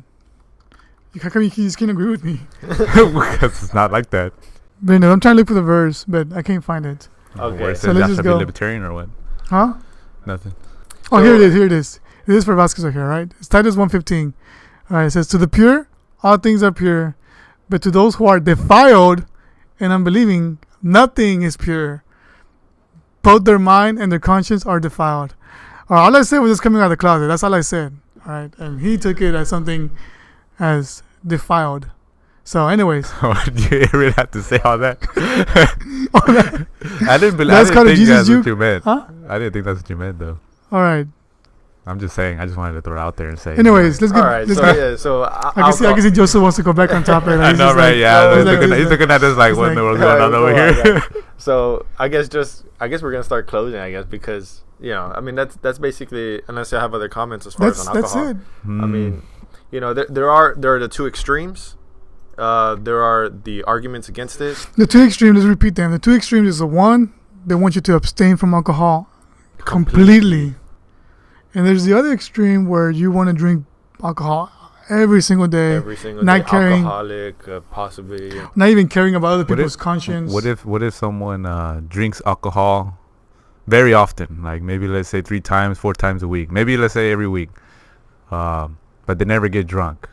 How come you just can't agree with me? Because it's not like that. But no, I'm trying to look for the verse, but I can't find it. Okay, so let's just go. Be libertarian or what? Huh? Nothing. Oh, here it is. It is for Vasquez here, right? It's Titus 1:15. All right, it says, "To the pure, all things are pure, but to those who are defiled and unbelieving, nothing is pure. Both their mind and their conscience are defiled." All I said was just coming out of the closet. That's all I said. All right, and he took it as something as defiled. So, anyways, Do you really have to say all that? I didn't think that's what you meant. Huh? I didn't think that's what you meant, though. All right. I'm just saying. I just wanted to throw it out there and say. Anyways, let's get. All right, I can see Joseph wants to go back on topic. I know, right? Yeah, he's looking at this like, what in the world's going on over here? So I guess we're gonna start closing. I guess because I mean that's basically, unless you have other comments as far as on alcohol. That's it. I mean, there are the two extremes. There are the arguments against it. The two extremes. Let's repeat them. The two extremes is the one they want you to abstain from alcohol completely. And there's the other extreme where you want to drink alcohol every single day. Not caring, alcoholic, possibly. Not even caring about other people's conscience. What if someone drinks alcohol very often, like maybe let's say 3 times, 4 times a week, maybe let's say every week, but they never get drunk?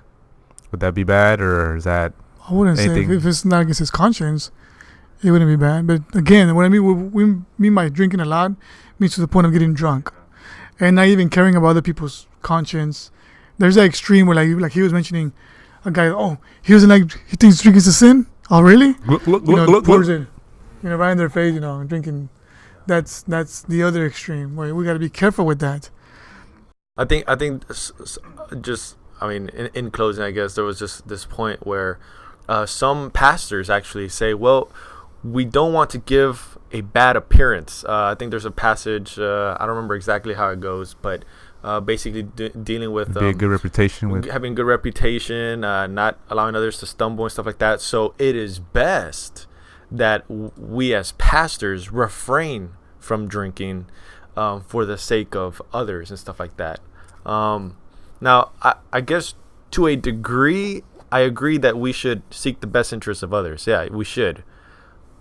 Would that be bad, or is that? I wouldn't say if it's not against his conscience, it wouldn't be bad. But again, what I mean, we mean by drinking a lot means to the point of getting drunk. And not even caring about other people's conscience. There's that extreme where, like he was mentioning, a guy, he thinks drinking is a sin. Oh, really? Pours it, right in their face, drinking. That's the other extreme where we got to be careful with that. I think just, I mean, in closing, I guess there was just this point where some pastors actually say, well, we don't want to give a bad appearance. I think there's a passage, I don't remember exactly how it goes, but basically dealing with a good reputation, having good reputation, not allowing others to stumble and stuff like that. So it is best that we as pastors refrain from drinking for the sake of others and stuff like that. Now, I guess to a degree, I agree that we should seek the best interests of others. Yeah, we should.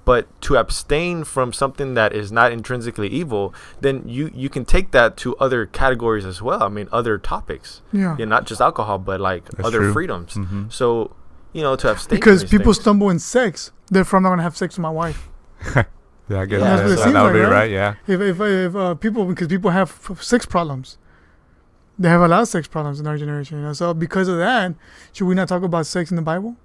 But to abstain from something that is not intrinsically evil, then you can take that to other categories as well. I mean, other topics. Yeah. Not just alcohol, but like That's other true. freedoms. Mhm. So, to abstain. Because from these people things. stumble in sex, therefore I'm not gonna have sex with my wife. Yeah, I guess Yeah, That's what it that seems would like, be right? right. Yeah. If people, because people have sex problems, they have a lot of sex problems in our generation. So because of that, should we not talk about sex in the Bible?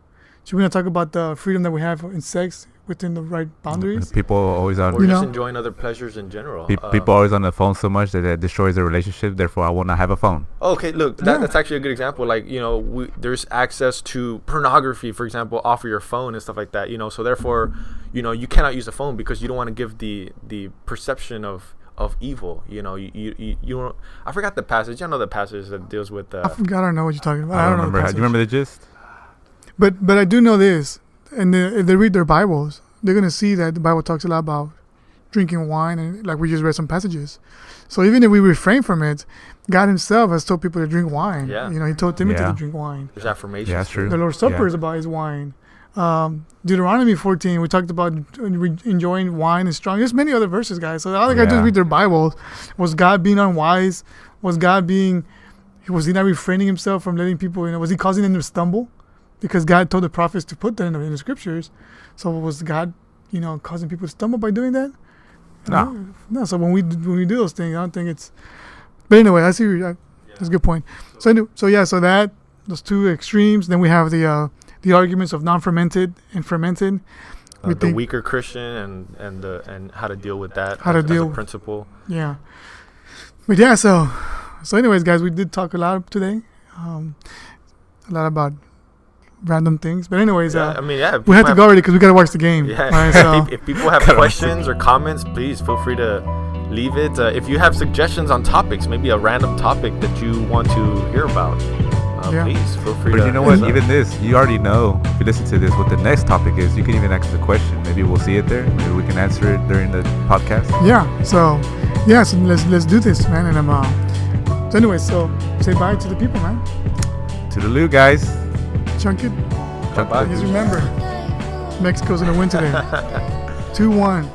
Should we not talk about the freedom that we have in sex within the right boundaries? People always on. Or You just know? enjoying other pleasures in general. People always on the phone so much that it destroys their relationship. Therefore, I will not have a phone. Okay, look, Yeah. that's actually a good example. Like, there's access to pornography, for example, off of your phone and stuff like that. So therefore, you cannot use the phone because you don't want to give the perception of evil. You don't. I forgot the passage. I know the passage that deals with. I don't know what you're talking about. I don't know. remember. the Do you remember the gist? But I do know this, and if they read their Bibles, they're gonna see that the Bible talks a lot about drinking wine, and like we just read some passages. So even if we refrain from it, God Himself has told people to drink wine. Yeah. He told Timothy Yeah. to drink wine. There's affirmations. Yeah, that's true. The Lord's Supper Yeah. is about His wine. Deuteronomy 14, we talked about enjoying wine and strong. There's many other verses, guys. So all they gotta do is Yeah. read their Bibles. Was God being unwise? Was He not refraining Himself from letting people? Was He causing them to stumble? Because God told the prophets to put that in the scriptures. So was God, causing people to stumble by doing that? No. No. So when we do those things, I don't think it's. But anyway, I see. That's a good point. So that those two extremes. Then we have the arguments of non-fermented and fermented. The weaker Christian and how to deal with that. How to as deal- a principle. Yeah. But yeah, so anyways, guys, we did talk a lot today. A lot about random things. But anyways, Yeah, I mean, yeah. we have to go already because we got to watch the game. Yeah. Right, so If people have questions or comments, please feel free to leave it. If you have suggestions on topics, maybe a random topic that you want to hear about, Yeah. please feel free But to. you know what? let us Even this, you already know. If you listen to this, what the next topic is, you can even ask us a question. Maybe we'll see it there. Maybe we can answer it during the podcast. so let's do this, man. And so anyway, so say bye to the people, man. To the Lou guys. Chunk it. Chunk Bye. the- Just remember, Mexico's gonna win today. 2-1.